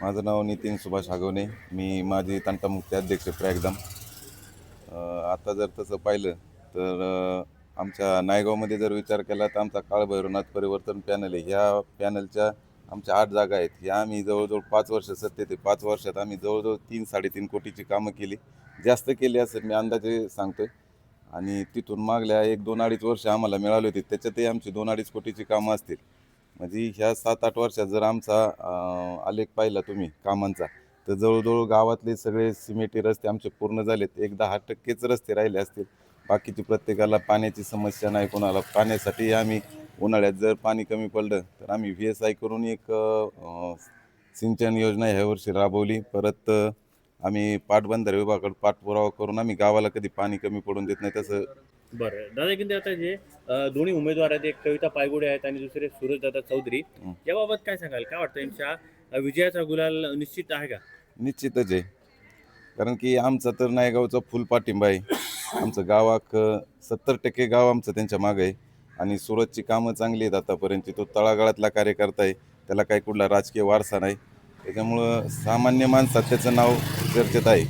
माझं नाव नितीन सुभाष हागवणे. मी माजी तंटामुक्ती अध्यक्ष प्रयागदाम. आता जर तसं पाहिलं तर आमच्या नायगावमध्ये जर विचार केला तर आमचा काळभैरवनाथ परिवर्तन पॅनल आहे. ह्या पॅनलच्या आमच्या 8 जागा आहेत. ह्या आम्ही जवळजवळ 5 वर्ष सत्तेत आहे. 5 वर्षात आम्ही जवळजवळ 3-3.5 कोटीची कामं केली. जास्त केली असं मी अंदाजे सांगतोय. आणि तिथून मागल्या 1-2-2.5 वर्ष आम्हाला मिळाली होती, त्याच्यातही आमची 2-2.5 कोटीची कामं असतील. म्हणजे ह्या 7-8 वर्षात जर आमचा आलेख पाहिला तुम्ही कामांचा, तर जवळजवळ गावातले सगळे सिमेंटी रस्ते आमचे पूर्ण झालेत. 1-10% रस्ते राहिले असतील. बाकीची प्रत्येकाला पाण्याची समस्या नाही. कोणाला पाण्यासाठी आम्ही उन्हाळ्यात जर पाणी कमी पडलं तर आम्ही VSI करून एक सिंचन योजना ह्या वर्षी राबवली. परत आम्ही पाटबंधारे विभागाकडे पाठपुरावा करून आम्ही गावाला कधी पाणी कमी पडून देत नाही. तसं बरं दादा, की आता जे दोन्ही उमेदवार आहेत, एक कविता पायगुडे आहेत आणि दुसरे सूरजदादा चौधरी. याबाबत काय सांगाल? काय वाटतं, यांच्या विजयाचा गुलाल निश्चित आहे का? निश्चितच आहे. कारण की आमचा तर नायगावचा फुल पाठिंबा आहे. आमचं गाव 70% गाव आमचं त्यांच्या मागे आहे. आणि सुरतची कामं चांगली आहेत आतापर्यंत. तो तळागाळातला कार्यकर्ता आहे. त्याला काही कुठला राजकीय वारसा नाही. त्याच्यामुळं सामान्य माणसात त्याचं नाव चर्चेत आहे.